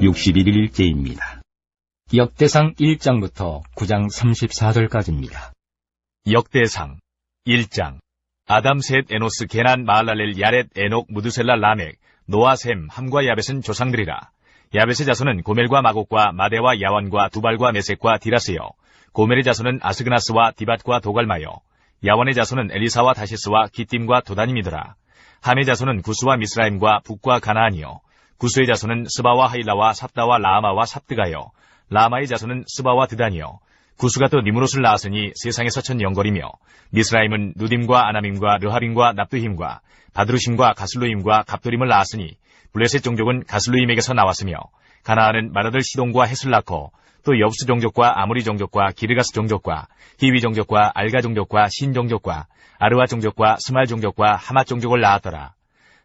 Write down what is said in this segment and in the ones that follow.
61일째입니다. 역대상 1장부터 9장 34절까지입니다. 역대상 1장. 아담, 셋, 에노스, 게난, 마할랄렐, 야렛, 에녹, 무두셀라, 라멕, 노아, 셈, 함과 야벳은 조상들이라. 야벳의 자손은 고멜과 마곡과 마대와 야완과 두발과 메섹과 디라스요. 고멜의 자손은 아스그나스와 디밧과 도갈마요. 야완의 자손은 엘리사와 다시스와 기띔과 도다님이더라. 함의 자손은 구스와 미스라임과 북과 가나안이요. 구스의 자손은 스바와 하일라와 삽다와 라아마와 삽드가요. 라마의 자손은 스바와 드단이요. 구스가 또 니무롯을 낳았으니 세상에서 첫 영걸이며, 미스라임은 누딤과 아나밈과 르하빔과 납두힘과 바드루심과 가슬로임과 갑도림을 낳았으니 블레셋 종족은 가슬로임에게서 나왔으며, 가나안은 마라들 시돈과 헷을 낳고 또 여부스 종족과 아모리 종족과 기르가스 종족과 히위 종족과 알가 종족과 신 종족과 아르와 종족과 스말 종족과 하맛 종족을 낳았더라.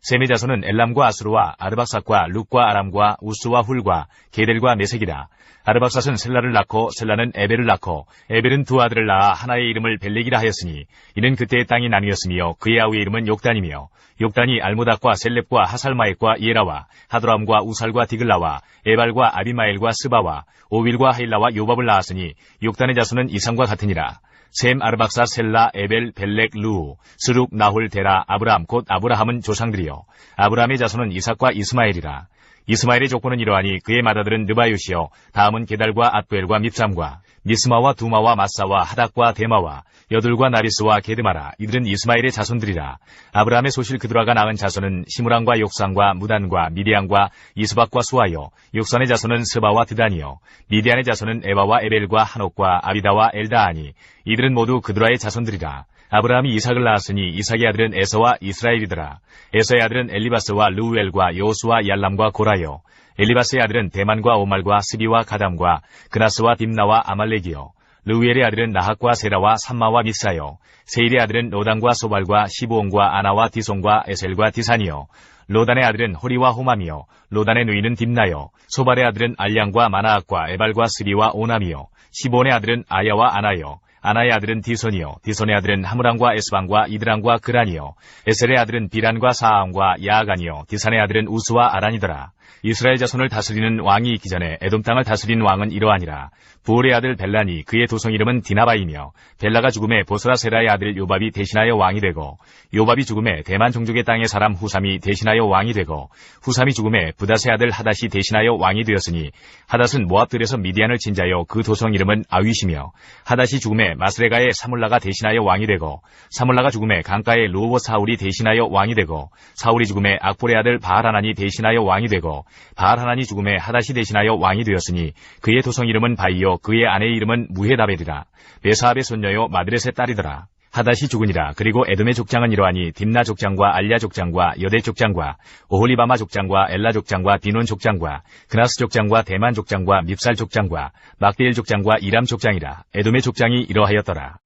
셈의 자손은 엘람과 아스루와 아르박삭과 룩과 아람과 우스와 훌과 게델과 메색이라. 아르박삭은 셀라를 낳고 셀라는 에벨을 낳고 에벨은 두 아들을 낳아 하나의 이름을 벨렉이라 하였으니 이는 그때의 땅이 나뉘었으며 그의 아우의 이름은 욕단이며 욕단이 알모닥과 셀렙과 하살마액과 예라와 하드람과 우살과 디글라와 에발과 아비마엘과 스바와 오빌과 하일라와 요밥을 낳았으니 욕단의 자손은 이상과 같으니라. 셈, 아르박사, 셀라, 에벨, 벨렉, 루, 스룩, 나홀, 데라, 아브람, 곧 아브라함은 조상들이요. 아브라함의 자손은 이삭과 이스마엘이라. 이스마엘의 족보는 이러하니 그의 맏아들은 느바요시요. 다음은 게달과 앗부엘과 밉삼과 미스마와 두마와 마사와 하닥과 데마와 여둘과 나비스와 게드마라. 이들은 이스마엘의 자손들이라. 아브라함의 소실 그드라가 낳은 자손은 시므랑과 욕산과 무단과 미디안과 이스박과 수아요. 욕산의 자손은 스바와 드단이요. 미디안의 자손은 에바와 에벨과 한옥과 아비다와 엘다아니. 이들은 모두 그드라의 자손들이라. 아브라함이 이삭을 낳았으니 이삭의 아들은 에서와 이스라엘이더라. 에서의 아들은 엘리바스와 르우엘과 요수와 얄람과 고라요. 엘리바스의 아들은 대만과 오말과 스비와 가담과 그나스와 딥나와 아말렉이요. 르우엘의 아들은 나학과 세라와 삼마와 미사요. 세일의 아들은 로단과 소발과 시브온과 아나와 디손과 에셀과 디산이요. 로단의 아들은 호리와 호맘이요. 로단의 누이는 딥나요. 소발의 아들은 알량과 마나악과 에발과 스비와 오남이요. 시브온의 아들은 아야와 아나요. 아나의 아들은 디손이요. 디손의 아들은 하므람과 에스방과 이드랑과 그란이요. 에셀의 아들은 비란과 사암과 야아간이요. 디산의 아들은 우스와 아란이더라. 이스라엘 자손을 다스리는 왕이 있기 전에 에돔 땅을 다스린 왕은 이러하니라. 부올의 아들 벨란이 그의 도성 이름은 디나바이며, 벨라가 죽음에 보스라 세라의 아들 요밥이 대신하여 왕이 되고, 요밥이 죽음에 대만 종족의 땅의 사람 후삼이 대신하여 왕이 되고, 후삼이 죽음에 부닷의 아들 하닷이 대신하여 왕이 되었으니, 하닷은 모압들에서 미디안을 진자여 그 도성 이름은 아윗이며, 하닷이 죽음에 마스레가의 사물라가 대신하여 왕이 되고, 사물라가 죽음에 강가의 루오보 사울이 대신하여 왕이 되고, 사울이 죽음에 악볼의 아들 바알하난이 대신하여 왕이 되고, 바알하난이 죽음에 하닷이 대신하여 왕이 되었으니 그의 도성 이름은 바이요 그의 아내의 이름은 무헤다벨이라. 메사압의 손녀요 마드렛의 딸이더라. 하닷이 죽으니라. 그리고 에돔의 족장은 이러하니 딥나 족장과 알랴 족장과 여대 족장과 오홀리바마 족장과 엘라 족장과 디논 족장과 그나스 족장과 대만 족장과 밉살 족장과 막디엘 족장과 이람 족장이라. 에돔의 족장이 이러하였더라.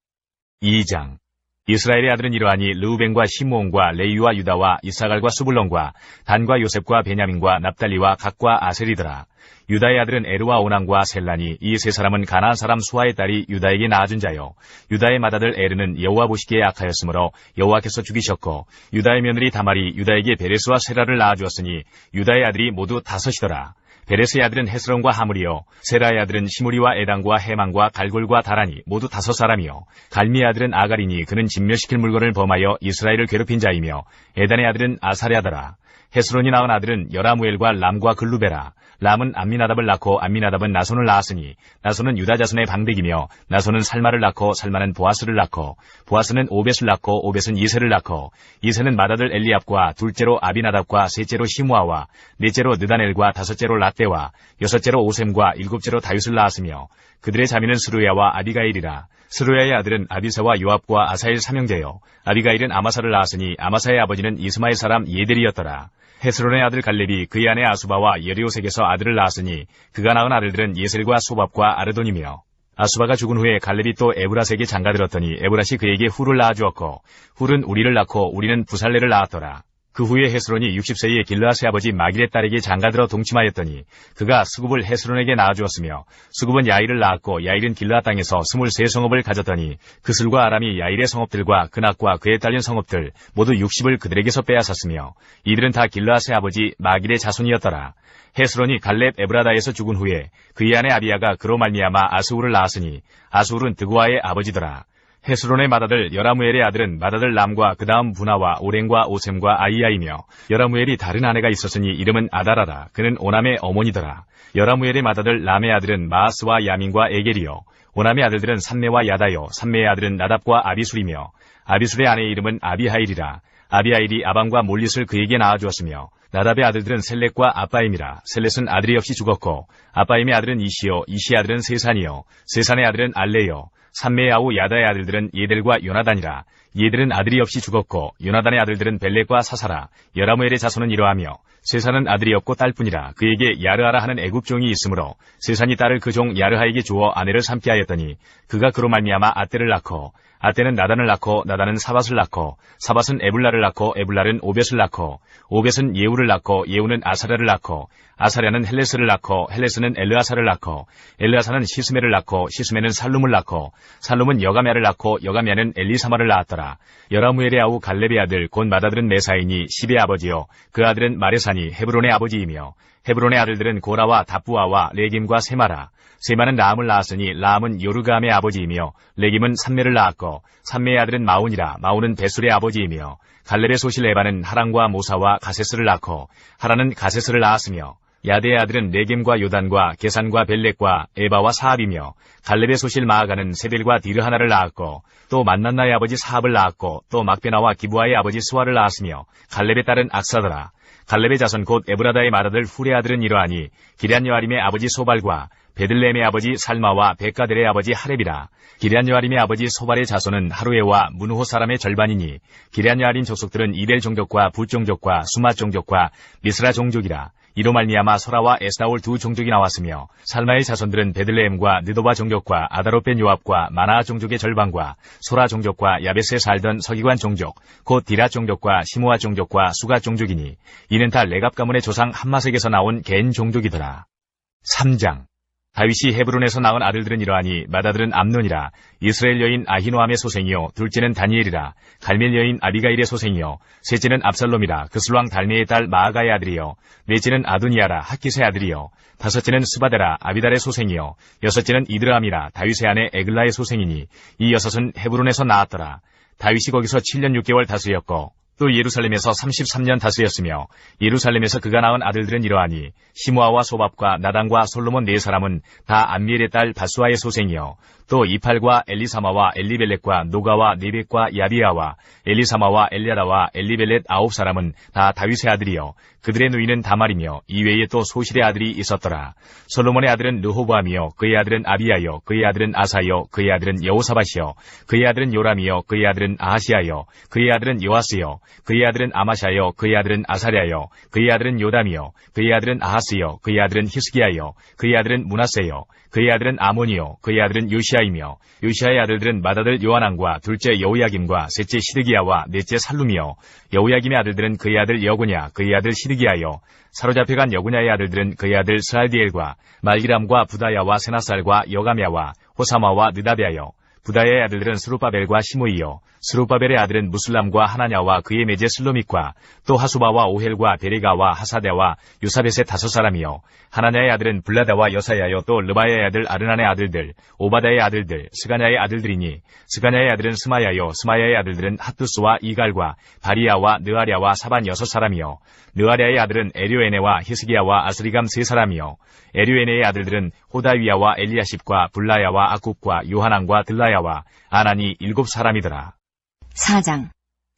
2장. 이스라엘의 아들은 이러하니 르우벤과 시므온과 레위와 유다와 이사갈과 수불론과 단과 요셉과 베냐민과 납달리와 각과 아셀이더라. 유다의 아들은 에르와 오난과 셀라니 이 세 사람은 가나안 사람 수아의 딸이 유다에게 낳아준 자요. 유다의 맏아들 에르는 여호와 보시기에 악하였으므로 여호와께서 죽이셨고, 유다의 며느리 다말이 유다에게 베레스와 세라를 낳아주었으니 유다의 아들이 모두 5이더라. 베레스의 아들은 헤스론과 하물이요. 세라의 아들은 시므리와 에단과 해망과 갈골과 다라니 모두 5사람이요. 갈미의 아들은 아가리니 그는 진멸시킬 물건을 범하여 이스라엘을 괴롭힌 자이며, 에단의 아들은 아사랴더라. 헤스론이 낳은 아들은 여라무엘과 람과 글루베라. 람은 암미나답을 낳고 암미나답은 나손을 낳았으니 나손은 유다 자손의 방백이며, 나손은 살마를 낳고 살마는 보아스를 낳고 보아스는 오벳을 낳고 오벳은 이세를 낳고 이세는 맏아들 엘리압과 둘째로 아비나답과 셋째로 시므아와 넷째로 느다넬과 다섯째로 lat대와 여섯째로 오셈과 일곱째로 다윗을 낳았으며, 그들의 자매는 스루야와 아비가일이라. 스루야의 아들은 아비사와 요압과 아사엘 삼형제요. 아비가일은 아마사를 낳았으니 아마사의 아버지는 이스마엘 사람 예델이었더라. 헤스론의 아들 갈렙이 그의 아내 아수바와 여리오색에서 아들을 낳았으니 그가 낳은 아들들은 예셀과 소밥과 아르돈이며, 아수바가 죽은 후에 갈렙이 또 에브라스에게 장가들었더니 에브라시 그에게 훌을 낳아주었고, 훌은 우리를 낳고 우리는 부살레를 낳았더라. 그 후에 헤스론이 60세의 길르앗의 아버지 마길의 딸에게 장가들어 동침하였더니 그가 스굽을 헤스론에게 낳아주었으며 스굽은 야일을 낳았고 야일은 길르앗 땅에서 23성읍을 가졌더니 그슬과 아람이 야일의 성읍들과 그낙과 그에 딸린 성읍들 모두 60을 그들에게서 빼앗았으며 이들은 다 길르앗의 아버지 마길의 자손이었더라. 헤스론이 갈렙 에브라다에서 죽은 후에 그의 아내 아비야가 그로 말미암아 아스울을 낳았으니 아스울은 드고아의 아버지더라. 헤스론의 맏아들 여라무엘의 아들은 맏아들 람과 그 다음 분하와 오렌과 오셈과 아이야이며 여라무엘이 다른 아내가 있었으니 이름은 아다라라. 그는 오남의 어머니더라. 여라무엘의 맏아들 람의 아들은 마아스와 야민과 에겔이요 오남의 아들들은 삼메와 야다요 삼메의 아들은 나답과 아비술이며 아비술의 아내의 이름은 아비하일이라. 아비하일이 아방과 몰릿을 그에게 낳아주었으며 나답의 아들들은 셀렛과 아빠임이라. 셀렛은 아들이 없이 죽었고 아빠임의 아들은 이시요 이시의 아들은 세산이요 세산의 아들은 알레요 삼메의 아우 야다의 아들들은 예델과 요나단이라. 예델은 아들이 없이 죽었고 요나단의 아들들은 벨렉과 사사라. 여라무엘의 자손은 이러하며 세산은 아들이 없고 딸뿐이라. 그에게 야르하라 하는 애굽종이 있으므로 세산이 딸을 그 종 야르하에게 주어 아내를 삼게 하였더니 그가 그로 말미암아 아떼를 낳고 아떼는 나단을 낳고 나단은 사밧을 낳고 사밧은 에불라를 낳고 에불라는 오벳을 낳고 오벳은 예우를 낳고 예우는 아사랴를 낳고 아사랴는 헬레스를 낳고 헬레스는 엘르아사를 낳고 엘르아사는 시스메를 낳고 시스메는 살룸을 낳고 살룸은 여가메를 낳고 여가메는 엘리사마를 낳았더라. 여라무엘의 아우 갈렙의 아들 곧 맏아들은 메사이니 십의 아버지요 그 아들은 마레사니 헤브론의 아버지이며 헤브론의 아들들은 고라와 답부아와 레김과 세마라. 세마는 라함을 낳았으니 라함은 요르감의 아버지이며 레김은 삼메를 낳았고 삼메의 아들은 마운이라. 마운은 베술의 아버지이며 갈렙의 소실 에바는 하란과 모사와 가세스를 낳고 하란은 가세스를 낳았으며 야대의 아들은 레겜과 요단과 게산과 벨렉과 에바와 사압이며 갈렙의 소실 마아가는 세벨과 디르하나를 낳았고 또 만난나의 아버지 사압을 낳았고 또 막베나와 기부아의 아버지 스와를 낳았으며 갈렙의 딸은 악사더라. 갈렙의 자손 곧 에브라다의 맏아들 훌의 아들은 이러하니 기럇여아림의 아버지 소발과 베들레헴의 아버지 살마와 베가델의 아버지 하렙이라. 기럇여아림의 아버지 소발의 자손은 하루에와 문호 사람의 절반이니 기럇여아림 족속들은 이델 종족과 붓 종족과 수마 종족과 미스라 종족이라. 이로 말미암아 소라와 에스다올 두 종족이 나왔으며 살마의 자손들은 베들레헴과 느도바 종족과 아다롯벤 요압과 마나아 종족의 절반과 소라 종족과 야베스에 살던 서기관 종족 곧 디라 종족과 시므아 종족과 수가 종족이니 이는 다 레갑 가문의 조상 함마색에서 나온 겐 종족이더라. 3장 다윗이 헤브론에서 낳은 아들들은 이러하니 맏아들은 암논이라. 이스라엘 여인 아히노함의 소생이요 둘째는 다니엘이라. 갈멜 여인 아비가일의 소생이요 셋째는 압살롬이라. 그슬왕 달메의 딸 마아가의 아들이요 넷째는 아도니아라. 학깃의 아들이요 다섯째는 스바데라. 아비달의 소생이요 여섯째는 이드람이라. 다윗의 아내 에글라의 소생이니 이 여섯은 헤브론에서 낳았더라. 다윗이 거기서 7년 6개월 다스렸고 또 예루살렘에서 33년 다스렸으며 예루살렘에서 그가 낳은 아들들은 이러하니 시므아와 소밥과 나단과 솔로몬 네 사람은 다 암미엘의 딸 바수아의 소생이요 또 이팔과 엘리사마와 엘리벨렛과 노가와 네벡과 야비아와 엘리사마와 엘랴라와 엘리벨렛 9사람은 다 다윗의 아들이요 그들의 누이는 다말이며 이외에 또 소실의 아들이 있었더라. 솔로몬의 아들은 르호보암이요 그의 아들은 아비야요 그의 아들은 아사요 그의 아들은 여호사밧이요 그의 아들은 요람이요 그의 아들은 아하시야요 그의 아들은 요아스요 그의 아들은 아마샤요 그의 아들은 아사랴요 그의 아들은 요담이요 그의 아들은 아하스요 그의 아들은 히스기야요 그의 아들은 므낫세요 그의 아들은 아몬이요 그의 아들은 요시아이며 요시아의 아들들은 맏아들 요하난과 둘째 여호야김과 셋째 시드기야와 넷째 살룸이요 여호야김의 아들들은 그의 아들 여구냐 그의 아들 시드기야요 사로잡혀간 여구냐의 아들들은 그의 아들 스알디엘과 말기람과 부다야와 세나살과 여가랴와 호사마와 느다베아요 부다야의 아들들은 스룹바벨과 시므이요 스룹바벨의 아들은 무슬람과 하나냐와 그의 매제 슬로믹과 또 하수바와 오헬과 베레가와 하사데와 유사벳의 5사람이요 하나냐의 아들은 블라다와 여사야요 또 르바야의 아들 아르난의 아들들 오바다의 아들들 스가냐의 아들들이니 스가냐의 아들은 스마야요 스마야의 아들들은 핫두스와 이갈과 바리야와 느아랴와 사반 6사람이요 느아랴의 아들은 에료에네와 히스기야와 아스리감 3사람이요 에료에네의 아들들은 호다위야와 엘리야십과 블라야와 아굽과 요하난과 들라야와 아난이 7사람이더라. 4장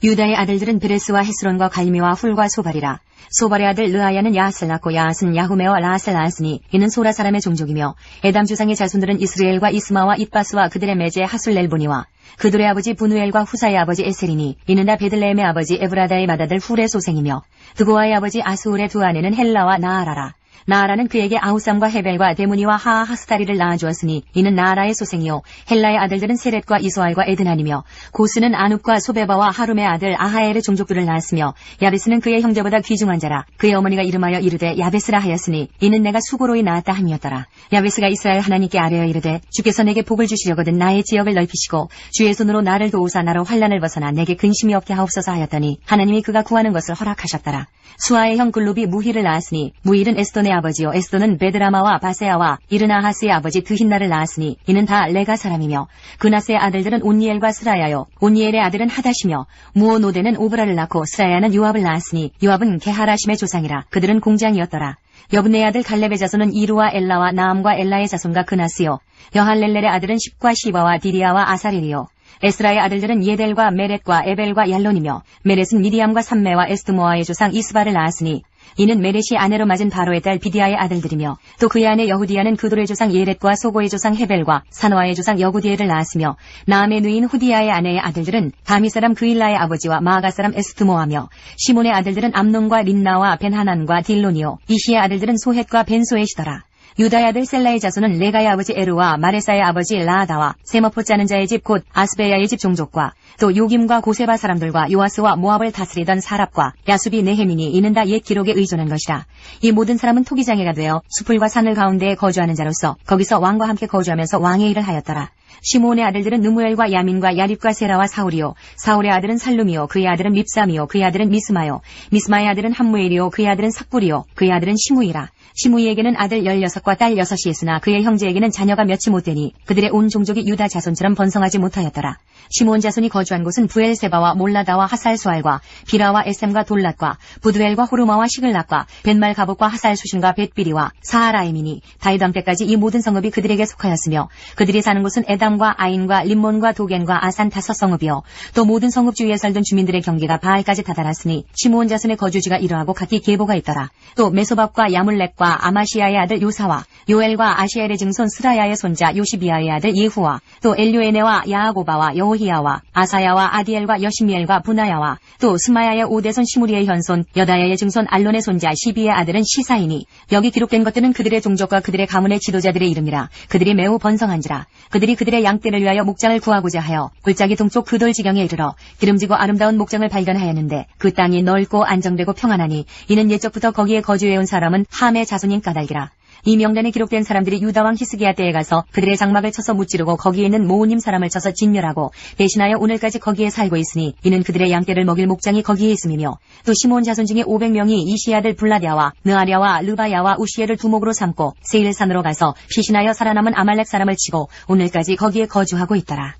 유다의 아들들은 베레스와 헤스론과 갈미와 훌과 소발이라. 소발의 아들 르아야는 야앗을 낳고 야앗은 야후메와 라앗을 낳았으니 이는 소라 사람의 종족이며 에담 주상의 자손들은 이스라엘과 이스마와 잇바스와 그들의 매제 하술렐보니와 그들의 아버지 분우엘과 후사의 아버지 에셀이니 이는 다 베들레헴의 아버지 에브라다의 맏아들 훌의 소생이며 드고아의 아버지 아스울의 두 아내는 헬라와 나아라라. 나아라는 그에게 아우삼과 헤벨과 데무니와 하하스다리를 낳아주었으니 이는 나아라의 소생이요 헬라의 아들들은 세렛과 이소알과 에드나니며 고스는 아눕과 소베바와 하룸의 아들 아하엘의 종족들을 낳았으며 야베스는 그의 형제보다 귀중한 자라. 그의 어머니가 이름하여 이르되 야베스라 하였으니 이는 내가 수고로이 낳았다 함이었더라. 야베스가 이스라엘 하나님께 아뢰어 이르되 주께서 내게 복을 주시려거든 나의 지역을 넓히시고 주의 손으로 나를 도우사 나로 환난을 벗어나 내게 근심이 없게 하옵소서 하였더니 하나님이 그가 구하는 것을 허락하셨더라. 수아의 형 글룹이 무힐을 낳았으니 무힐은 에스돈의 아버지요 에스돈은 베드라마와 바세아와 이르나하스의 아버지 드힌나를 낳았으니 이는 다 레가 사람이며 그나스의 아들들은 온니엘과 스라야요 온니엘의 아들은 하다시며 무오노데는 오브라를 낳고 스라야는 요압을 낳았으니 요압은 게하라심의 조상이라. 그들은 공장이었더라. 여분의 아들 갈렙의 자손은 이루와 엘라와 나암과 엘라의 자손과 그나스요 여할렐렐의 아들은 십과 시바와 디리아와 아사렐이요 에스라의 아들들은 예델과 메렛과 에벨과 얄론이며 메렛은 미디암과 삼메와 에스드모아의 조상 이스바를 낳았으니 이는 메렛이 아내로 맞은 바로의 딸 비디아의 아들들이며 또 그의 아내 여후디아는 그돌의 조상 예렛과 소고의 조상 헤벨과 사노아의 조상 여구디엘을 낳았으며 나암의 누인 후디아의 아내의 아들들은 다미 사람 그일라의 아버지와 마아가 사람 에스드모아며 시몬의 아들들은 암논과 린나와 벤하난과 딜론이요 이시의 아들들은 소헷과 벤소엣이더라. 유다의 아들 셀라의 자손은 레가의 아버지 에루와 마레사의 아버지 라아다와 세머포 짜는 자의 집 곧 아스베야의 집 종족과 또 요김과 고세바 사람들과 요아스와 모압을 다스리던 사랍과 야수비 네헤민이 이는 다 옛 기록에 의존한 것이라. 이 모든 사람은 토기장애가 되어 수풀과 산을 가운데에 거주하는 자로서 거기서 왕과 함께 거주하면서 왕의 일을 하였더라. 시므온의 아들들은 느무엘과 야민과 야립과 세라와 사울이요 사울의 아들은 살룸이요 그의 아들은 밉삼이요 그의 아들은 미스마요 미스마의 아들은 함무엘이요 그의 아들은 삭불이요 그의 아들은 시므이라. 시므이에게는 아들 16과 딸 6이 있으나 그의 형제에게는 자녀가 몇이 못되니 그들의 온 종족이 유다 자손처럼 번성하지 못하였더라. 시므온 자손이 거주한 곳은 부엘세바와 몰라다와 하살수알과 비라와 에셈과 돌랏과 부드엘과 호르마와 시글락과 벤말 가복과 하살수신과 벳비리와 사하라임이니 다윗 왕 때까지 이 모든 성읍이 그들에게 속하였으며 그들이 사는 곳은 에담과 아인과 림몬과 도겐과 아산 5성읍이요 또 모든 성읍 주위에 살던 주민들의 경계가 바알까지 다다랐으니 시므온 자손의 거주지가 이러하고 각기 계보가 있더라. 또 메소밥과 야물렉과 아마시아의 아들 요사와 요엘과 아시엘의 증손 스라야의 손자 요시비아의 아들 예후와 또 엘료에네와 야아고바와 여호히야와 아사야와 아디엘과 여시미엘과 부나야와 또 스마야의 오대손 시무리의 현손 여다야의 증손 알론의 손자 시비의 아들은 시사이니 여기 기록된 것들은 그들의 종족과 그들의 가문의 지도자들의 이름이라. 그들이 매우 번성한지라. 그들이 그들의 양떼를 위하여 목장을 구하고자 하여 골짜기 동쪽 그 돌지경에 이르러 기름지고 아름다운 목장을 발견하였는데 그 땅이 넓고 안정되고 평안하니 이는 옛적부터 거기에 거주해온 사람은 함의 자손인 까닭이라. 이 명단에 기록된 사람들이 유다왕 히스기야 때에 가서 그들의 장막을 쳐서 무찌르고 거기에 있는 모우님 사람을 쳐서 진멸하고 대신하여 오늘까지 거기에 살고 있으니 이는 그들의 양떼를 먹일 목장이 거기에 있음이며 또 시므온 자손 중에 500명이 이시 아들 블라랴와 느아랴와 르바야와 우시엘을 두목으로 삼고 세일산으로 가서 피신하여 살아남은 아말렉 사람을 치고 오늘까지 거기에 거주하고 있더라.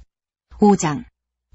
5장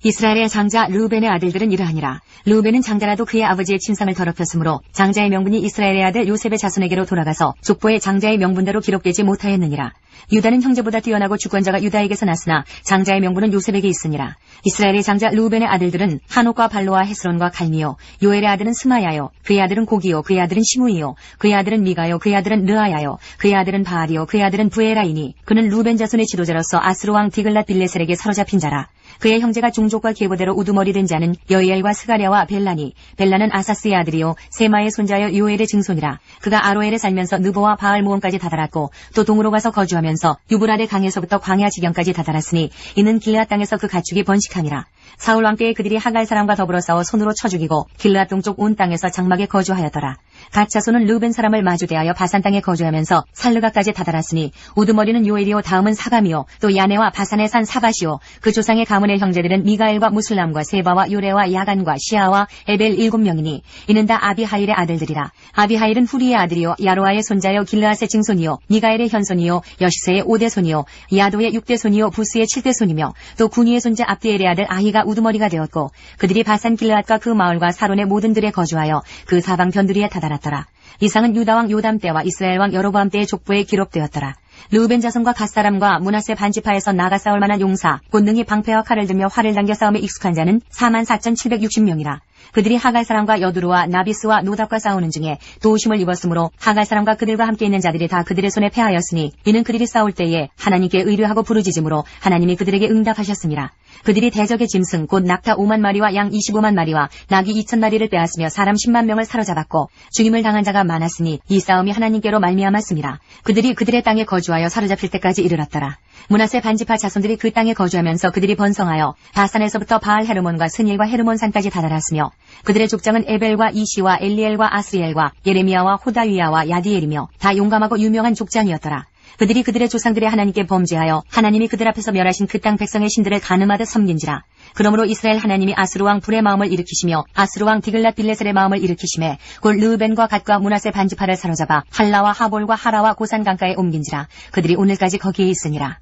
이스라엘의 장자 르우벤의 아들들은 이러하니라. 르우벤은 장자라도 그의 아버지의 침상을 더럽혔으므로 장자의 명분이 이스라엘의 아들 요셉의 자손에게로 돌아가서 족보의 장자의 명분대로 기록되지 못하였느니라. 유다는 형제보다 뛰어나고 주권자가 유다에게서 났으나 장자의 명분은 요셉에게 있으니라. 이스라엘의 장자 르우벤의 아들들은 한옥과 발로와 헤스론과 갈미요 요엘의 아들은 스마야요 그의 아들은 고기요 그의 아들은 시므이요 그의 아들은 미가요 그의 아들은 르아야요 그의 아들은 바알이요 그의 아들은 부에라이니 그는 루벤 자손의 지도자로서 아스로 왕 디글랏 빌레셀에게 사로잡힌 자라. 그의 형제가 종족과 계보대로 우두머리 된 자는 여이엘과 스가랴와 벨라니 벨라는 아사스의 아들이요 세마의 손자여 요엘의 증손이라. 그가 아로엘에 살면서 느보와 바알 모원까지 다다랐고 또 동으로 가서 거주하면서 유브라데 강에서부터 광야 지경까지 다다랐으니 이는 길르앗 땅에서 그 가축이 번식함이라. 사울 왕 때에 그들이 하갈 사람과 더불어 싸워 손으로 쳐 죽이고 길르앗 동쪽 온 땅에서 장막에 거주하였더라. 갓 자손은 르벤 사람을 마주대하여 바산 땅에 거주하면서 살르가까지 다다랐으니 우두머리는 요엘이요 다음은 사감이요 또 야네와 바산의 산 사바시요 그 조상의 가문의 형제들은 미가엘과 무슬람과 세바와 요레와 야간과 시아와 에벨 7명이니 이는 다 아비하일의 아들들이라. 아비하일은 후리의 아들이요 야로아의 손자요 길르앗의 증손이요 미가엘의 현손이요 여시세의 5대손이요 야도의 6대손이요 부스의 7대손이며 또 구니의 손자 압디엘의 아들 아히가 우두머리가 되었고 그들이 바산 길르앗과 그 마을과 사론의 모든 들에 거주하여 그 사방 변두리에 다다랐더라. 이상은 유다왕 요담 때와 이스라엘 왕 여로보암 때의 족보에 기록되었더라. 르우벤 자손과 갓사람과 므낫세 반지파에서 나가 싸울 만한 용사 곧 능히 방패와 칼을 들며 활을 당겨 싸움에 익숙한 자는 44,760명이라. 그들이 하갈 사람과 여두루와 나비스와 노답과 싸우는 중에 도우심을 입었으므로 하갈 사람과 그들과 함께 있는 자들이 다 그들의 손에 패하였으니 이는 그들이 싸울 때에 하나님께 의뢰하고 부르짖음으로 하나님이 그들에게 응답하셨습니다. 그들이 대적의 짐승 곧 낙타 5만 마리와 양 25만 마리와 나귀 2천 마리를 빼앗으며 사람 10만 명을 사로잡았고 죽임을 당한 자가 많았으니 이 싸움이 하나님께로 말미암았습니다. 그들이 그들의 땅에 거주하여 사로잡힐 때까지 이르렀더라. 므낫세 반지파 자손들이 그 땅에 거주하면서 그들이 번성하여 바산에서부터 바알 헤르몬과 스닐과 헤르몬산까지 다다랐으며 그들의 족장은 에벨과 이시와 엘리엘과 아스리엘과 예레미야와 호다위야와 야디엘이며 다 용감하고 유명한 족장이었더라. 그들이 그들의 조상들의 하나님께 범죄하여 하나님이 그들 앞에서 멸하신 그 땅 백성의 신들을 간음하듯 섬긴지라. 그러므로 이스라엘 하나님이 아스루 왕 불의 마음을 일으키시며 아스루 왕 디글랏 빌레셀의 마음을 일으키시매 곧 르우벤과 갓과 므낫세 반지파를 사로잡아 할라와 하볼과 하라와 고산 강가에 옮긴지라. 그들이 오늘까지 거기에 있으니라.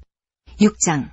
6장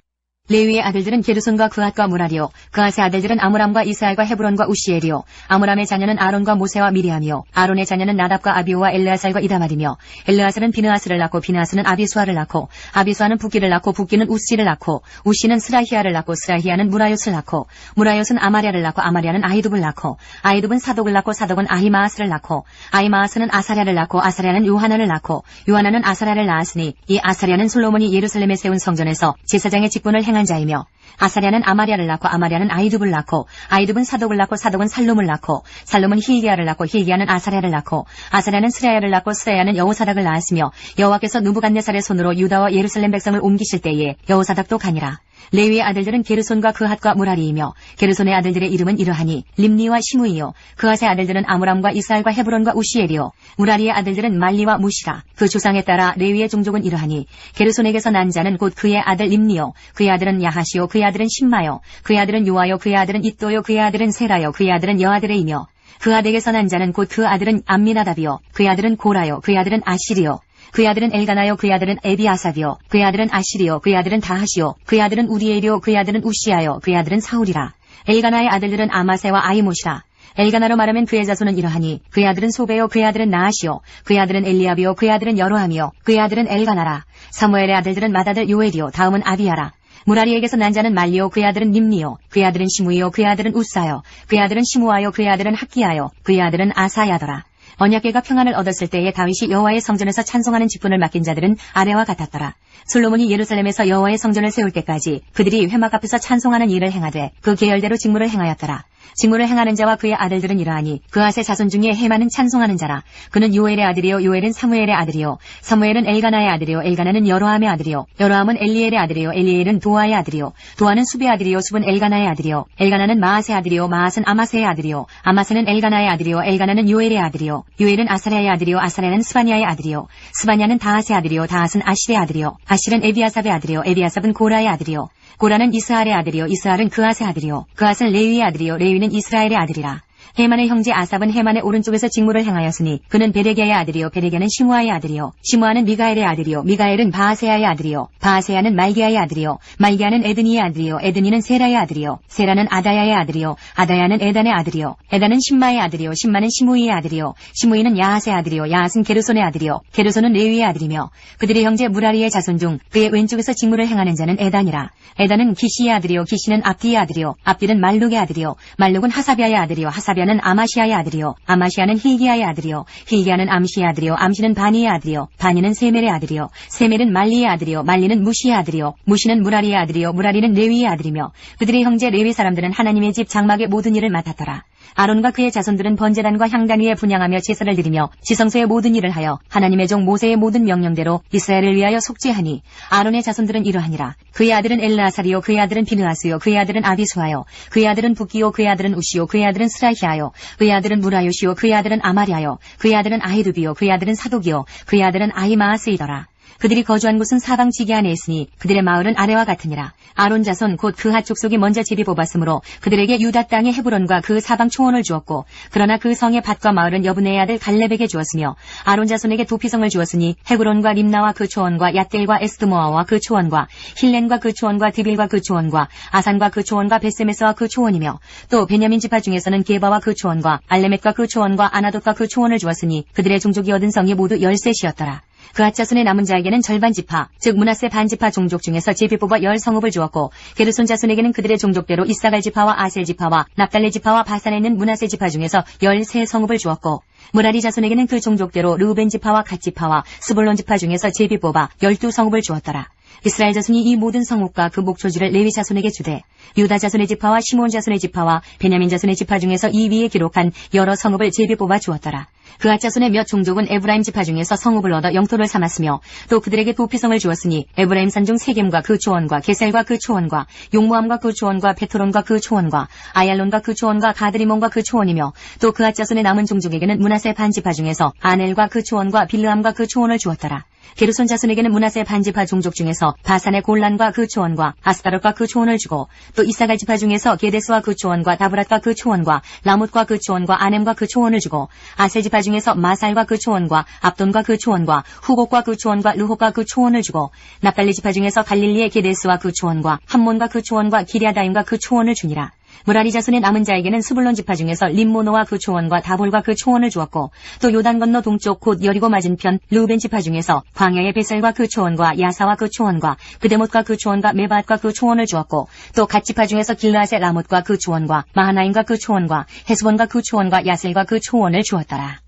레위의 아들들은 게르손과 그앗과 무라리요 그앗의 아들들은 아므람과 이스라엘과 헤브론과 우시엘이요 아므람의 자녀는 아론과 모세와 미리암이요 아론의 자녀는 나답과 아비오와 엘르아살과 이다말이며 엘르아살은 비느하스를 낳고 비느하스는 아비수아를 낳고 아비수아는 붓기를 낳고 붓기는 우시를 낳고 우시는 스라히아를 낳고 스라히아는 무라요스를 낳고 무라요스는 아마랴를 낳고 아마랴는 아히둡을 낳고 아히둡은 사독을 낳고 사독은 아히마아스를 낳고 아히마아스는 아사랴를 낳고 아사랴는 요하나를 낳고 요하나는 아사랴를 낳았으니 이 아사랴는 솔로몬이 예루살렘에 세운 성전에서 제사장의 직분을 행한 자이며 아사랴는 아마랴를 낳고 아마랴는 아히둡을 낳고 아히둡은 사독을 낳고 사독은 살룸을 낳고 살룸은 hil기야를 낳고 hil기야는 아사랴를 낳고 아사랴는 스라야를 낳고 스라야는 여호사닥을 낳았으며 여호와께서 누부갓네살의 손으로 유다와 예루살렘 백성을 옮기실 때에 여호사닥도 가니라. 레위의 아들들은 게르손과 그핫과 무라리이며 게르손의 아들들의 이름은 이러하니 림니와 시므이요 그핫의 아들들은 아므람과 이스라엘과 헤브론과 우시엘이요 무라리의 아들들은 말리와 무시라. 그 조상에 따라 레위의 종족은 이러하니 게르손에게서 난 자는 곧 그의 아들 림니요 그의 아들은 야하시요 그의 아들은 신마요 그의 아들은 요아요 그의 아들은 이또요 그의 아들은 세라요 그의 아들은 여아드레이며 그아덱에서 난 자는 곧 그 아들은 암미나답이요 그의 아들은 고라요 그의 아들은 아시리요 그의 아들은 엘가나요 그의 아들은 에비아삽이요 그의 아들은 아시리요 그의 아들은 다하시요 그의 아들은 우리엘이요 그의 아들은 우시야요 그의 아들은 사울이라. 엘가나의 아들들은 아마세와 아이못이라. 엘가나로 말하면 그의 자손은 이러하니 그의 아들은 소베요 그의 아들은 나하시요 그의 아들은 엘리압이요 그의 아들은 여로함이요 그의 아들은 엘가나라. 사무엘의 아들들은 맏아들 요엘이요 다음은 아비야라. 무라리에게서 난 자는 말리요 그의 아들은 림니요 그의 아들은 시므이요 그의 아들은 우사요 그의 아들은 시므아요 그의 아들은 학기야요 그의 아들은 아사야더라. 언약궤가 평안을 얻었을 때에 다윗이 여호와의 성전에서 찬송하는 직분을 맡긴 자들은 아래와 같았더라. 솔로몬이 예루살렘에서 여호와의 성전을 세울 때까지 그들이 회막 앞에서 찬송하는 일을 행하되 그 계열대로 직무를 행하였더라. 직무를 행하는 자와 그의 아들들은 이러하니 그앗의 자손 중에 헤만은 찬송하는 자라. 그는 요엘의 아들이요 요엘은 사무엘의 아들이요 사무엘은 엘가나의 아들이요 엘가나는 여로함의 아들이요 여로함은 엘리엘의 아들이요 엘리엘은 도아의 아들이요 도아는 숲의 아들이요 숲은 엘가나의 아들이요 엘가나는 마앗의 아들이요 마앗은 아마세의 아들이요 아마세는 엘가나의 아들이요 엘가나는 요엘의 아들이요 요엘은 아사랴의 아들이요 아사랴는 스바냐의 아들이요 스바냐는 다핫의 아들이요 다핫은 아실의 아들이요 아실은 에비아삽의 아들이요 에비아삽은 고라의 아들이요 고라는 이스할의 아들이요 이스할은 그앗의 아들이요 그앗은 레위의 아들이요 레위는 이스라엘의 아들이라. 헤만의 형제 아삽은 헤만의 오른쪽에서 직무를 행하였으니 그는 베레게의 아들이요 베레게는 시므아의 아들이요 시므아는 미가엘의 아들이요 미가엘은 바하세야의 아들이요 바하세야는 말기야의 아들이요 말기야는 에드니의 아들이요 에드니는 세라의 아들이요 세라는 아다야의 아들이요 아다야는 에단의 아들이요 에단은 신마의 아들이요 신마는 시므이의 아들이요 시므이는 야핫의 아들이요 야핫은 게르손의 아들이요 게르손은 레위의 아들이며 그들의 형제 무라리의 자손 중 그의 왼쪽에서 직무를 행하는 자는 에단이라. 에단은 기시의 아들이요 기시는 압디의 아들이요 압디는 말룩의 아들이요 말룩은 하사비아의 아들이요 하사비아는 아마시아의 아들이요 아마시아는 hil기야의 아들이요 hil기야는 암시의 아들이요 암시는 바니의 아들이요 바니는 세멜의 아들이요 세멜은 말리의 아들이요 말리는 무시의 아들이요 무시는 무라리의 아들이요 무라리는 레위의 아들이며 그들의 형제 레위 사람들은 하나님의 집 장막의 모든 일을 맡았더라. 아론과 그의 자손들은 번제단과 향단 위에 분향하며 제사를 드리며 지성소의 모든 일을 하여 하나님의 종 모세의 모든 명령대로 이스라엘을 위하여 속죄하니 아론의 자손들은 이러하니라. 그의 아들은 엘르아살이요 그의 아들은 비느하스요 그의 아들은 아비수아요 그의 아들은 붓기요 그의 아들은 우시요 그의 아들은 스라히아요 그의 아들은 무라요시요 그의 아들은 아마랴요 그의 아들은 아히두비요 그의 아들은 사독이요 그의 아들은 아히마아스이더라. 그들이 거주한 곳은 사방 지기 안에 있으니 그들의 마을은 아래와 같으니라. 아론 자손 곧 그핫 족속이 먼저 제비 뽑았으므로 그들에게 유다 땅의 헤브론과 그 사방 초원을 주었고 그러나 그 성의 밭과 마을은 여분의 아들 갈렙에게 주었으며 아론 자손에게 도피성을 주었으니 헤브론과 림나와 그 초원과 얏델과 에스드모아와 그 초원과 힐렌과 그 초원과 디빌과 그 초원과 아산과 그 초원과 베세메스와 그 초원이며 또 베냐민 지파 중에서는 게바와 그 초원과 알레멧과 그 초원과 아나돗과 그 초원을 주었으니 그들의 종족이 얻은 성이 모두 13이었더라. 그앗 자손의 남은 자에게는 절반 지파, 즉 므낫세 반지파 종족 중에서 제비 뽑아 10성읍을 주었고 게르손 자손에게는 그들의 종족대로 이사갈 지파와 아셀 지파와 납달리 지파와 바산에 있는 므낫세 지파 중에서 13성읍을 주었고 므라리 자손에게는 그 종족대로 르우벤 지파와 갓 지파와 스불론 지파 중에서 제비 뽑아 12성읍을 주었더라. 이스라엘 자손이 이 모든 성읍과 그 목초지를 레위 자손에게 주되 유다 자손의 지파와 시몬 자손의 지파와 베냐민 자손의 지파 중에서 이 위에 기록한 여러 성읍을 제비 뽑아 주었더라. 그앗 자손의 몇 종족은 에브라임 지파 중에서 성읍을 얻어 영토를 삼았으며 또 그들에게 도피성을 주었으니 에브라임 산중 세겜과 그 초원과 게셀과 그 초원과 용모함과 그 초원과 베토론과 그 초원과 아얄론과 그 초원과 가드리몬과 그 초원이며 또 그앗 자손의 남은 종족에게는 므낫세 반지파 중에서 아넬과 그 초원과 빌르함과 그 초원을 주었더라. 게르손 자손에게는 므낫세 반지파 종족 중에서 바산의 골란과 그 초원과 아스다롯과 그 초원을 주고 또 이사갈 지파 중에서 게데스와 그 초원과 다브랏과 그 초원과 라못과 그 초원과 아넴과 그 초원을 주고 아셀 지파 중에서 마살과 그 초원과 압돈과 그 초원과 후곡과 그 초원과 르홉과 그 초원을 주고 납달리 지파 중에서 갈릴리의 게데스와 그 초원과 함몬과 그 초원과 기리아다임과 그 초원을 주니라. 므라리 자손의 남은 자에게는 스불론 지파 중에서 림모노와 그 초원과 다볼과 그 초원을 주었고 또 요단 건너 동쪽 곧 여리고 맞은편 르우벤 지파 중에서 광야의 베셀과 그 초원과 야사와 그 초원과 그데못과 그 초원과 메바앗과 그 초원을 주었고 또 갓 지파 중에서 길르앗의 라못과 그 초원과 마하나임과 그 초원과 헤스본과 그 초원과 야셀과 그 초원을 주었더라.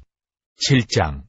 7장.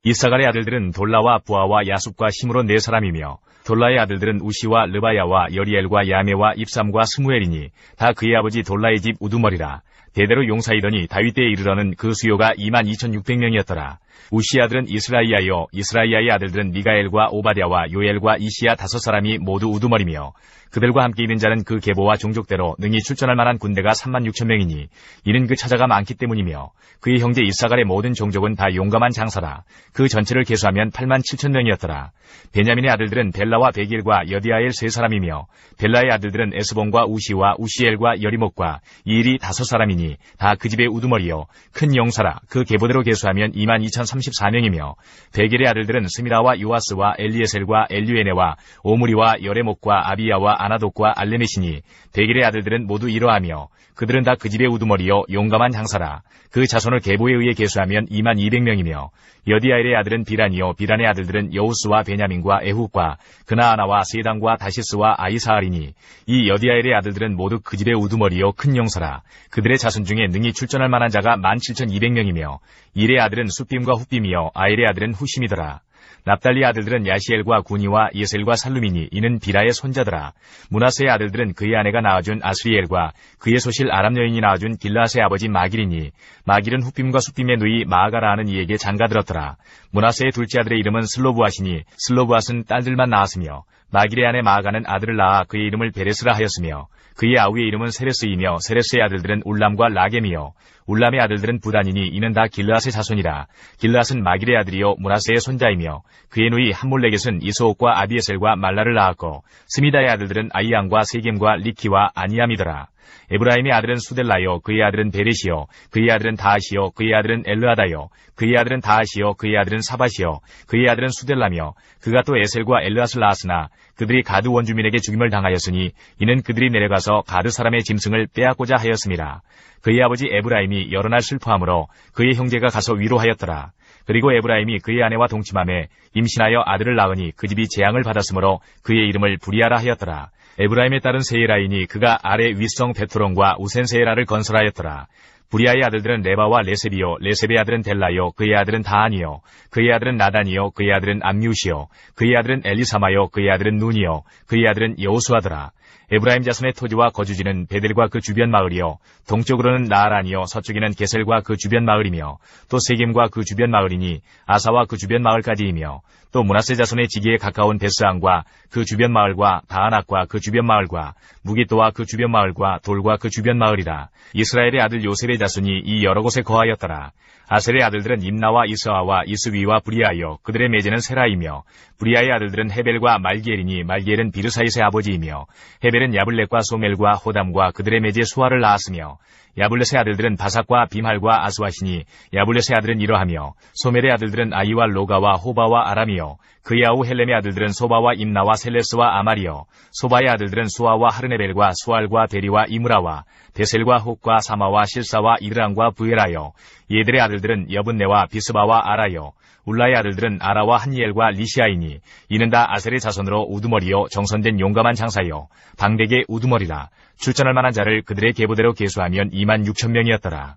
이사갈의 아들들은 돌라와 부아와 야숲과 힘으로 4사람이며 돌라의 아들들은 우시와 르바야와 여리엘과 야메와 입삼과 스무엘이니 다 그의 아버지 돌라의 집 우두머리라. 대대로 용사이더니 다윗 때에 이르러는 그 수요가 22,600명이었더라. 우시의 아들은 이스라이아요 이스라이아의 아들들은 미가엘과 오바댜와 요엘과 이시야 5사람이 모두 우두머리며 그들과 함께 있는 자는 그 계보와 종족대로 능히 출전할 만한 군대가 36,000명이니 이는 그 차자가 많기 때문이며 그의 형제 이사갈의 모든 종족은 다 용감한 장사라. 그 전체를 계수하면 87,000명이었더라. 베냐민의 아들들은 벨라와 베길과 여디아엘 3사람이며 벨라의 아들들은 에스본과 우시와 우시엘과 여리목과 이일이 5사람이니 다 그 집의 우두머리요 큰 용사라. 그 계보대로 계수하면 22,034명이며 베길의 아들들은 스미라와 요아스와 엘리에셀과 엘류에네와 오므리와 여레목과 아비야와 아나독과 알레메시니 베길의 아들들은 모두 이러하며 그들은 다 그 집의 우두머리요 용감한 장사라. 그 자손을 계보에 의해 계수하면 22,000명이며 여디아엘의 아들은 비란이요 비란의 아들들은 여우스와 베냐민과 에훗과 그나아나와 세당과 다시스와 아이사알이니 이 여디아엘의 아들들은 모두 그 집의 우두머리요 큰 용사라. 그들의 자손 중에 능히 출전할 만한 자가 17,200명이며 일의 아들은 숫빔과 훗빔이요 아엘의 아들은 후심이더라. 납달리 아들들은 야시엘과 구니와 예셀과 살루미니 이는 비라의 손자더라. 므낫세의 아들들은 그의 아내가 낳아준 아스리엘과 그의 소실 아람 여인이 낳아준 길라앗의 아버지 마길이니 마길은 훗빔과 숫빔의 누이 마아가라 하는 이에게 장가들었더라. 므낫세의 둘째 아들의 이름은 슬로브앗이니 슬로브앗은 딸들만 낳았으며 마길의 아내 마아가는 아들을 낳아 그의 이름을 베레스라 하였으며 그의 아우의 이름은 세레스이며 세레스의 아들들은 울람과 라겜이요 울람의 아들들은 부단이니 이는 다 길르앗의 자손이라. 길르앗은 마길의 아들이요 므낫세의 손자이며 그의 누이 함몰레겟은 이스옥과 아비에셀과 말라를 낳았고 스미다의 아들들은 아이앙과 세겜과 리키와 아니암이더라. 에브라임의 아들은 수델라요 그의 아들은 베렛이요 그의 아들은 다하시요 그의 아들은 엘르하다요 그의 아들은 다하시요 그의 아들은 사바시요 그의 아들은 수델라며 그가 또 에셀과 엘르앗을 낳았으나 그들이 가드 원주민에게 죽임을 당하였으니 이는 그들이 내려가서 가드 사람의 짐승을 빼앗고자 하였음이라. 그의 아버지 에브라임이 여러 날 슬퍼하므로 그의 형제가 가서 위로하였더라. 그리고 에브라임이 그의 아내와 동침함에 임신하여 아들을 낳으니 그 집이 재앙을 받았으므로 그의 이름을 부리아라 하였더라. 에브라임의 딸은 세이라이니 그가 아래 윗성 베토론과 우센세에라를 건설하였더라. 부리아의 아들들은 레바와 레셉이요 레셉의 아들은 델라요 그의 아들은 다한이요 그의 아들은 나단이요 그의 아들은 암뮤시요 그의 아들은 엘리사마요 그의 아들은 눈이요 그의 아들은 여호수아더라. 에브라임 자손의 토지와 거주지는 베델과 그 주변 마을이요 동쪽으로는 나아란이요 서쪽에는 게셀과 그 주변 마을이며 또 세겜과 그 주변 마을이니 아사와 그 주변 마을까지이며 또 므낫세 자손의 지기에 가까운 베스안과 그 주변 마을과 다아낙과 그 주변 마을과 무기또와 그 주변 마을과 돌과 그 주변 마을이라. 이스라엘의 아들 요셉의 자손이 이 여러 곳에 거하였더라. 아셀의 아들들은 임나와 이스아와 이스위와 브리아요 그들의 매제는 세라이며 브리아의 아들들은 헤벨과 말기엘이니 말기엘은 비르사이스의 아버지이며 헤벨은 야블렛과 소멜과 호담과 그들의 매제 수아를 낳았으며 야블렛의 아들들은 바삭과 빔할과 아스와시니 야블렛의 아들은 이러하며 소멜의 아들들은 아이와 로가와 호바와 아람이요 그의 아우 헬렘의 아들들은 소바와 임나와 셀레스와 아말이요. 소바의 아들들은 수아와 하르네벨과 수알과 데리와 이므라와 데셀과 훅과 사마와 실사와 이르랑과 부에라요. 얘들의 아들들은 여분네와 비스바와 아라요. 울라의 아들들은 아라와 한니엘과 리시아이니 이는 다 아셀의 자손으로 우두머리요 정선된 용감한 장사요 방백의 우두머리라. 출전할 만한 자를 그들의 계보대로 계수하면 26,000명이었더라.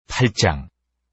8장.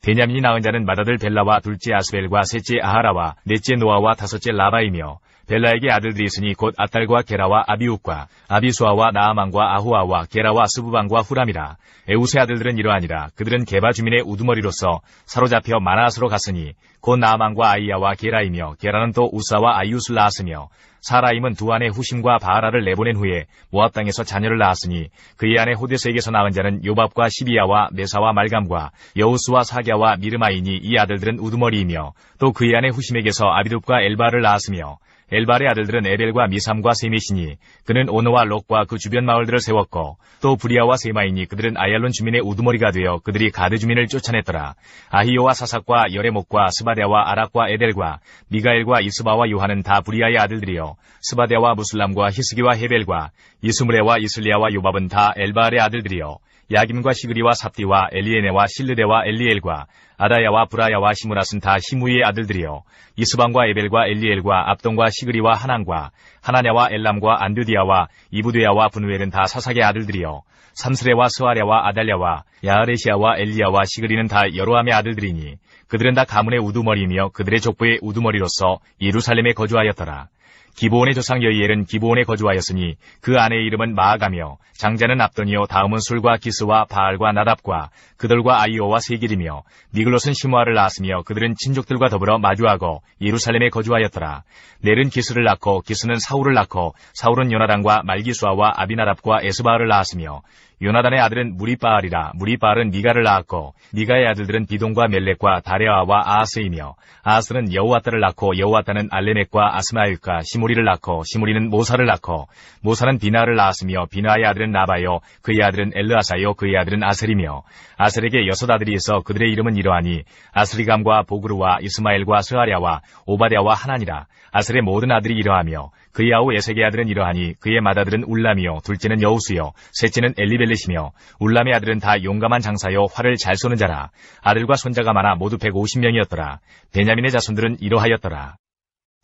베냐민이 낳은 자는 맏아들 벨라와 둘째 아스벨과 셋째 아하라와 넷째 노아와 다섯째 라바이며 벨라에게 아들들이 있으니 곧 아딸과 게라와 아비욱과 아비수아와 나아만과 아후아와 게라와 스부방과 후람이라. 에웃의 아들들은 이러하니라. 그들은 게바 주민의 우두머리로서 사로잡혀 마나앗으로 갔으니 곧 나아만과 아이야와 게라이며 게라는 또 우사와 아이웃을 낳았으며 사라임은 두 아내 후심과 바하라를 내보낸 후에 모압 땅에서 자녀를 낳았으니 그의 아내 호데스에게서 낳은 자는 요밥과 시비야와 메사와 말감과 여우스와 사갸와 미르마이니 이 아들들은 우두머리이며 또 그의 아내 후심에게서 아비둡과 엘바를 낳았으며 엘발의 아들들은 에벨과 미삼과 세мет이니 그는 오노와 록과 그 주변 마을들을 세웠고 또 브리아와 세마이니 그들은 아얄론 주민의 우두머리가 되어 그들이 가드 주민을 쫓아냈더라. 아히오와 사삭과 여레목과 스바데와 아락과 에델과 미가엘과 이스바와 요한은 다 브리아의 아들들이요 스바데와 무슬람과 히스기와 헤벨과 이스므레와 이슬리아와 요밥은 다 엘발의 아들들이요 야김과 시그리와 삽디와 엘리에네와 실르데와 엘리엘과 아다야와 브라야와 시므라스는 다 시무이의 아들들이요 이스방과 에벨과 엘리엘과 압동과 시그리와 하난과 하나냐와 엘람과 안드디아와 이부드야와 분우엘은 다 사삭의 아들들이요 삼스레와 스아랴와 아달랴와 야아레시아와 엘리야와 시그리는 다 여로함의 아들들이니 그들은 다 가문의 우두머리이며 그들의 족보의 우두머리로서 예루살렘에 거주하였더라. 기브온의 조상 여이엘은 기브온에 거주하였으니 그 아내의 이름은 마아가며 장자는 압돈이요 다음은 술과 기스와 바알과 나답과 그들과 아이오와 세길이며 미글롯은 시므아를 낳았으며 그들은 친족들과 더불어 마주하고 예루살렘에 거주하였더라. 넬은 기스를 낳고 기스는 사울을 낳고 사울은 요나단과 말기수아와 아비나답과 에스바알을 낳았으며 요나단의 아들은 무리바알이라. 무리바알은 미가를 낳았고 미가의 아들들은 비동과 멜렉과 다레아와 아하스이며 아하스는 여우아따를 낳고 여우아따는 알레멕과 아스마엘과 시무리를 낳고 시무리는 모사를 낳고 모사는 비나를 낳았으며 비나의 아들은 나바요 그의 아들은 엘르아사요 그의 아들은 아셀이며 아셀에게 6 아들이 있어 그들의 이름은 이러하니 아스리감과 보그루와 이스마엘과 스아랴와 오바댜와 하나니라. 아셀의 모든 아들이 이러하며 그의 아우 에색의 아들은 이러하니 그의 맏아들은 울람이요 둘째는 여우수요 셋째는 엘리벨렛이며 울람의 아들은 다 용감한 장사요 활을 잘 쏘는 자라. 아들과 손자가 많아 모두 150명이었더라. 베냐민의 자손들은 이러하였더라.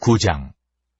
9장.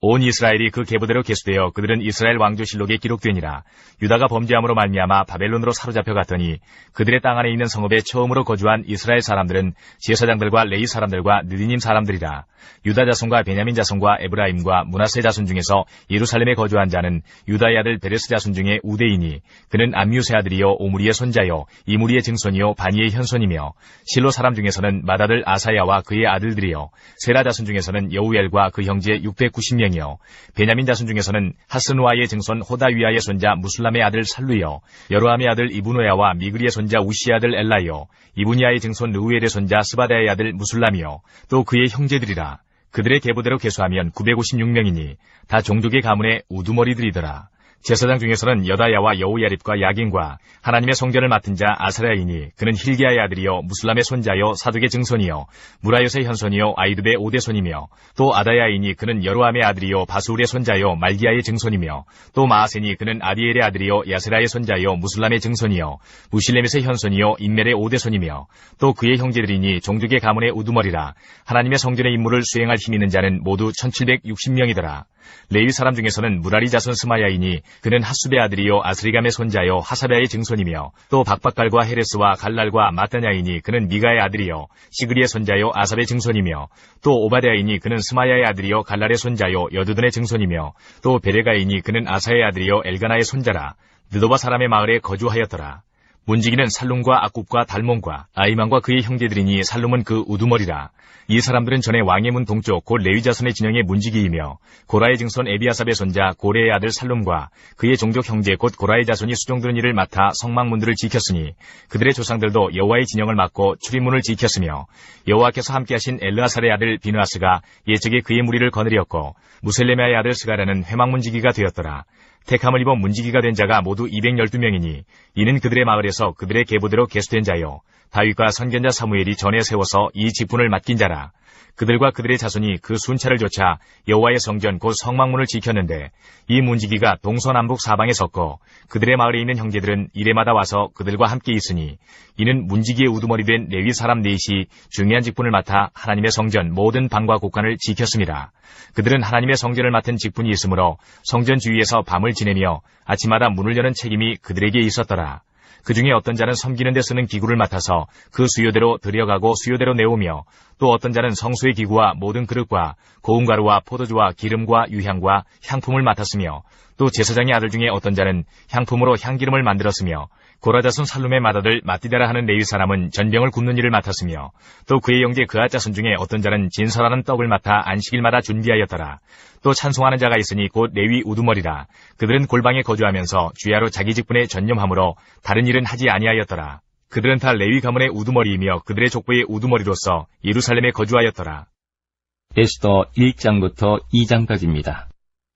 온 이스라엘이 그 계보대로 계수되어 그들은 이스라엘 왕조실록에 기록되니라. 유다가 범죄함으로 말미암아 바벨론으로 사로잡혀 갔더니 그들의 땅 안에 있는 성읍에 처음으로 거주한 이스라엘 사람들은 제사장들과 레위 사람들과 느디님 사람들이라. 유다 자손과 베냐민 자손과 에브라임과 므낫세 자손 중에서 예루살렘에 거주한 자는 유다의 아들 베레스 자손 중에 우데이니 그는 암뮤스의 아들이요 오므리의 손자요 이므리의 증손이요 바니의 현손이며 실로 사람 중에서는 맏아들 아사야와 그의 아들들이요 세라 자손 중에서는 여우엘과 그 형제 690명 이요 베냐민 자손 중에서는 하스누아의 증손 호다위아의 손자 무술람의 아들 살루요 여로함의 아들 이브노야와 미그리의 손자 우시의 아들 엘라요 이브니아의 증손 르우엘의 손자 스바다의 아들 무술람이요 또 그의 형제들이라. 그들의 계보대로 계수하면 956명이니 다 종족의 가문의 우두머리들이더라. 제사장 중에서는 여다야와 여우야립과 야긴과 하나님의 성전을 맡은 자 아사랴이니 그는 힐기야의 아들이요 무술람의 손자요 사둑의 증손이요 무라요의 현손이요 아이두베의 오대손이며 또 아다야이니 그는 여로함의 아들이요 바수울의 손자요 말기야의 증손이며 또 마아센이 그는 아디엘의 아들이요 야세라의 손자요 무술람의 증손이요 무실레멧의 현손이요 인멜의 오대손이며 또 그의 형제들이니 종족의 가문의 우두머리라. 하나님의 성전의 임무를 수행할 힘 있는 자는 모두 1760명이더라. 레위 사람 중에서는 무라리 자손 스마야이니 그는 핫수베 아들이요 아스리감의 손자요 하사베의 증손이며 또 박박갈과 헤레스와 갈랄과 마따냐이니 그는 미가의 아들이요 시그리의 손자요 아삽의 증손이며 또 오바댜이니 그는 스마야의 아들이요 갈랄의 손자요 여두둔의 증손이며 또 베레가이니 그는 아사의 아들이요 엘가나의 손자라. 느도바 사람의 마을에 거주하였더라. 문지기는 살룸과 악굽과 달몬과 아이만과 그의 형제들이니 살룸은 그 우두머리라. 이 사람들은 전에 왕의 문 동쪽 곧 레위 자손의 진영의 문지기이며 고라의 증손 에비아삽의 손자 고레의 아들 살룸과 그의 종족 형제 곧 고라의 자손이 수종드는 일을 맡아 성막문들을 지켰으니 그들의 조상들도 여호와의 진영을 맡고 출입문을 지켰으며 여호와께서 함께하신 엘르아살의 아들 비느하스가 예적에 그의 무리를 거느렸고 무셀레메아의 아들 스가랴는 회막문지기가 되었더라. 택함을 입어 문지기가 된 자가 모두 212명이니 이는 그들의 마을에서 그들의 계보대로 계수된 자요. 다윗과 선견자 사무엘이 전에 세워서 이 직분을 맡긴 자라. 그들과 그들의 자손이 그 순찰을 좇아 여호와의 성전 곧 성막문을 지켰는데 이 문지기가 동서남북 사방에 섰고 그들의 마을에 있는 형제들은 이레마다 와서 그들과 함께 있으니 이는 문지기의 우두머리 된 레위 사람 넷이 중요한 직분을 맡아 하나님의 성전 모든 방과 곳간을 지켰습니다. 그들은 하나님의 성전을 맡은 직분이 있으므로 성전 주위에서 밤을 지내며 아침마다 문을 여는 책임이 그들에게 있었더라. 그 중에 어떤 자는 섬기는 데 쓰는 기구를 맡아서 그 수요대로 들여가고 수요대로 내오며 또 어떤 자는 성소의 기구와 모든 그릇과 고운 가루와 포도주와 기름과 유향과 향품을 맡았으며 또 제사장의 아들 중에 어떤 자는 향품으로 향기름을 만들었으며 고라자손 살룸의 맏아들 마띠다라 하는 레위 사람은 전병을 굽는 일을 맡았으며 또 그의 형제 그아 자손 중에 어떤 자는 진설하는 떡을 맡아 안식일마다 준비하였더라. 또 찬송하는 자가 있으니 곧 레위 우두머리라. 그들은 골방에 거주하면서 주야로 자기 직분에 전념하므로 다른 일은 하지 아니하였더라. 그들은 다 레위 가문의 우두머리이며 그들의 족보의 우두머리로서 예루살렘에 거주하였더라. 에스더 1장부터 2장까지입니다.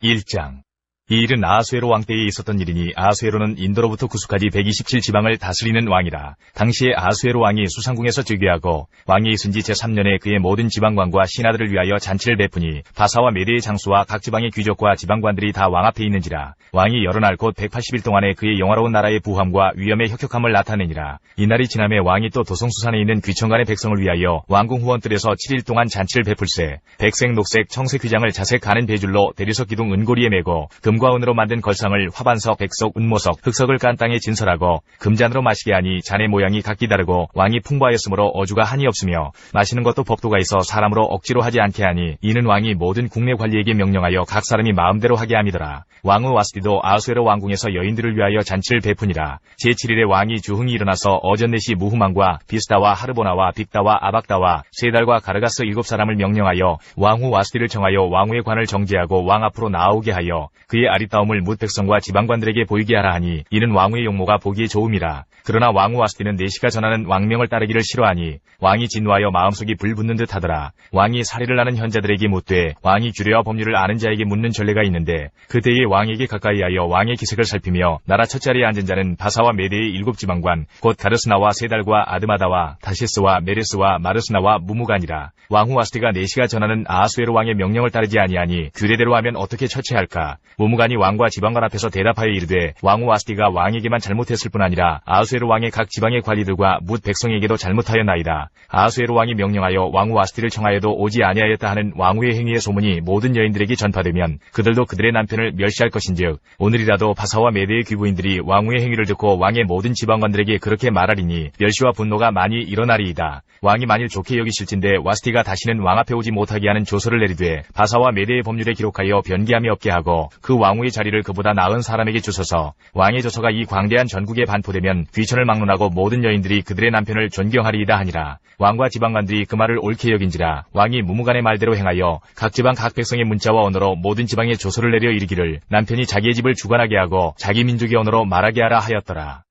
1장. 이 일은 아하수에로 왕 때에 있었던 일이니 아하수에로는 인도로부터 구스까지 127지방을 다스리는 왕이라. 당시에 아하수에로 왕이 수상궁에서 즉위하고 왕이 있은 지 제3년에 그의 모든 지방관과 신하들을 위하여 잔치를 베푸니 바사와 메대의 장수와 각 지방의 귀족과 지방관들이 다 왕 앞에 있는지라. 왕이 여러 날 곧 180일 동안에 그의 영화로운 나라의 부함과 위엄의 혁혁함을 나타내니라. 이날이 지남에 왕이 또 도성수산에 있는 귀천간의 백성을 위하여 왕궁 후원뜰에서 7일 동안 잔치를 베풀세. 백색, 녹색, 청색 휘장을 자색 가는 배줄로 대리석 기둥 은고리에 메고 금과 은으로 만든 걸상을 화반석, 백석, 은모석, 흑석을 깐 땅에 진설하고 금잔으로 마시게 하니 잔의 모양이 각기 다르고 왕이 풍부하였으므로 어주가 한이 없으며 마시는 것도 법도가 있어 사람으로 억지로 하지 않게 하니 이는 왕이 모든 국내 관리에게 명령하여 각 사람이 마음대로 하게 함이더라. 왕후 와스디도 아하수에로 왕궁에서 여인들을 위하여 잔치를 베푸니라. 제7일에 왕이 주흥이 일어나서 어전넷이 무후만과 비스다와 하르보나와 빅다와 아박다와 세달과 가르가스 7사람을 명령하여 왕후 와스디를 청하여 왕후의 관을 정지하고 왕 앞으로 나오게 하여 그의 아리따움을 뭇 백성과 지방관들에게 보이게 하라 하니 이는 왕후의 용모가 보기에 좋음이라. 그러나 왕후 와스디는 내시가 전하는 왕명을 따르기를 싫어하니 왕이 진노하여 마음속이 불붙는 듯 하더라. 왕이 사리를 아는 현자들에게 묻되 왕이 규례와 법률을 아는 자에게 묻는 전례가 있는데 그때에 왕에게 가까이하여 왕의 기색을 살피며 나라 첫 자리에 앉은 자는 바사와 메대의 7지방관 곧 가르스나와 세달과 아드마다와 다시스와 메레스와 마르스나와 무무간이라. 왕후 와스디가 내시가 전하는 아하수에로 왕의 명령을 따르지 아니하니 규례대로 하면 어떻게 처치할까? 무무간이 왕과 지방관 앞에서 대답하여 이르되 왕후 와스디가 왕에게만 잘못했을 뿐 아니라 아하수에로 왕의 각 지방의 관리들과 뭇 백성에게도 잘못하였나이다. 아하수에로 왕이 명령하여 왕후 와스디를 청하여도 오지 아니하였다 하는 왕후의 행위의 소문이 모든 여인들에게 전파되면 그들도 그들의 남편을 멸시할 것인즉 오늘이라도 바사와 메대의 귀부인들이 왕후의 행위를 듣고 왕의 모든 지방관들에게 그렇게 말하리니 멸시와 분노가 많이 일어나리이다. 왕이 만일 좋게 여기실진데 와스디가 다시는 왕 앞에 오지 못하게 하는 조서를 내리되 바사와 메대의 법률에 기록하여 변기함이 없게 하고 그 왕후의 자리를 그보다 나은 사람에게 주소서. 왕의 조서가 이 광대한 전국에 반포되면 귀천을 막론하고 모든 여인들이 그들의 남편을 존경하리이다 하니라. 왕과 지방관들이 그 말을 옳게 여긴지라. 왕이 무무간의 말대로 행하여 각 지방 각 백성의 문자와 언어로 모든 지방에 조서를 내려 이르기를 남편이 자기의 집을 주관하게 하고 자기 민족의 언어로 말하게 하라 하였더라.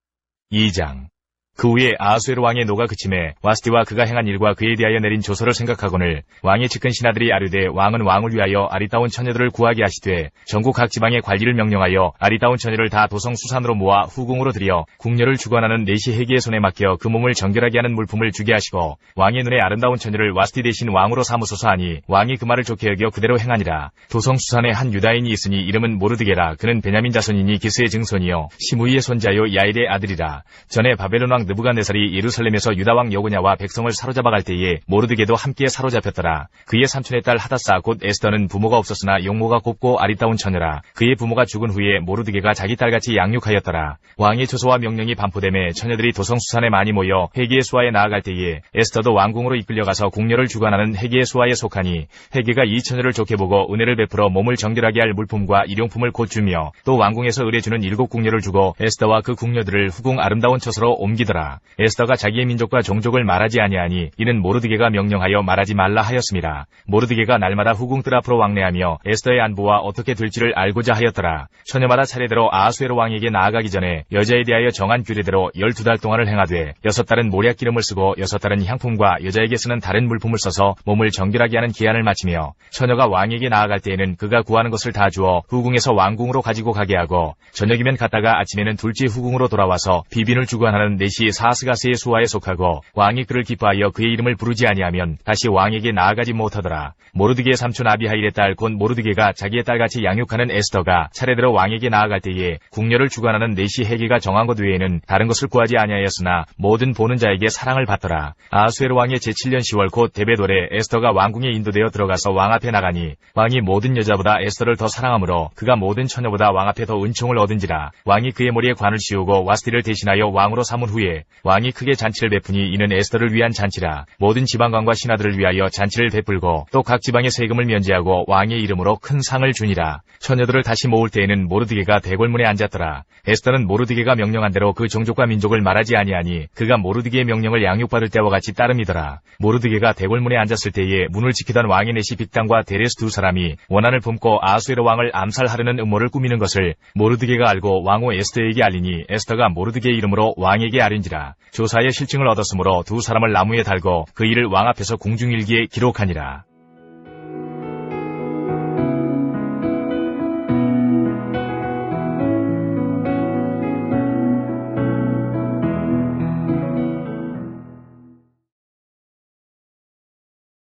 2장. 그 후에 아하수에로 왕의 노가 그침에 와스디와 그가 행한 일과 그에 대하여 내린 조서를 생각하거늘 왕의 측근 신하들이 아뢰되 왕은 왕을 위하여 아리따운 처녀들을 구하게 하시되 전국 각 지방의 관리를 명령하여 아리따운 처녀를 다 도성 수산으로 모아 후궁으로 들여 궁녀를 주관하는 내시 해기의 손에 맡겨 그 몸을 정결하게 하는 물품을 주게 하시고 왕의 눈에 아름다운 처녀를 와스디 대신 왕으로 삼으소서 하니 왕이 그 말을 좋게 여겨 그대로 행하니라. 도성 수산에 한 유다인이 있으니 이름은 모르드게라. 그는 베냐민 자손이니 기스의 증손이요 시므이의 손자요 야일의 아들이라. 전에 바벨론 왕 느부갓네살이 예루살렘에서 유다왕 여고냐와 백성을 사로잡아 갈 때에 모르드게도 함께 사로잡혔더라. 그의 삼촌의 딸 하다사 곧 에스더는 부모가 없었으나 용모가 곱고 아리따운 처녀라. 그의 부모가 죽은 후에 모르드게가 자기 딸같이 양육하였더라. 왕의 조서와 명령이 반포됨에 처녀들이 도성수산에 많이 모여 헤게의 수하에 나아갈 때에 에스더도 왕궁으로 이끌려가서 궁녀를 주관하는 헤게의 수하에 속하니 헤게가 이 처녀를 좋게 보고 은혜를 베풀어 몸을 정결하게 할 물품과 일용품을 곧 주며 또 왕궁에서 의뢰주는 7 궁녀를 주고 에스더와 그 궁녀들을 후궁 아름다운 처소로 옮기더라. 하더라. 에스더가 자기의 민족과 종족을 말하지 아니하니 이는 모르드게가 명령하여 말하지 말라 하였습니다. 모르드게가 날마다 후궁들 앞으로 왕래하며 에스더의 안부와 어떻게 될지를 알고자 하였더라. 처녀마다 차례대로 아하수에로 왕에게 나아가기 전에 여자에 대하여 정한 규례대로 12달 동안을 행하되 6달은 모략 기름을 쓰고 6달은 향품과 여자에게 쓰는 다른 물품을 써서 몸을 정결하게 하는 기한을 마치며 처녀가 왕에게 나아갈 때에는 그가 구하는 것을 다 주어 후궁에서 왕궁으로 가지고 가게 하고 저녁이면 갔다가 아침에는 둘째 후궁으로 돌아와서 비빈을 주관하는 넷이 사스가스의 수하에 속하고 왕이 그를 기뻐하여 그의 이름을 부르지 아니하면 다시 왕에게 나아가지 못하더라. 모르드게의 삼촌 아비하일의 딸 곧 모르드게가 자기의 딸같이 양육하는 에스더가 차례대로 왕에게 나아갈 때에 궁녀를 주관하는 넷이 헤게가 정한 것 외에는 다른 것을 구하지 아니하였으나 모든 보는 자에게 사랑을 받더라. 아하수에로 왕의 제7년 10월 곧 데베돌에 에스더가 왕궁에 인도되어 들어가서 왕 앞에 나가니 왕이 모든 여자보다 에스더를 더 사랑하므로 그가 모든 처녀보다 왕 앞에 더 은총을 얻은지라. 왕이 그의 머리에 관을 씌우고 와스티를 대신하여 왕으로 삼은 후에 왕이 크게 잔치를 베푸니 이는 에스더를 위한 잔치라. 모든 지방관과 신하들을 위하여 잔치를 베풀고 또 각 지방의 세금을 면제하고 왕의 이름으로 큰 상을 주니라. 처녀들을 다시 모을 때에는 모르드게가 대궐문에 앉았더라. 에스더는 모르드게가 명령한 대로 그 종족과 민족을 말하지 아니하니 그가 모르드게의 명령을 양육받을 때와 같이 따름이더라. 모르드게가 대궐문에 앉았을 때에 문을 지키던 왕의 넷이 빅단과 데레스 두 사람이 원한을 품고 아하수에로 왕을 암살하려는 음모를 꾸미는 것을 모르드게가 알고 왕후 에스더에게 알리니 에스더가 모르드게의 이름으로 왕에게 아린지라. 조사의 실증을 얻었으므로 두 사람을 나무에 달고 그 일을 왕 앞에서 궁중일기에 기록하니라.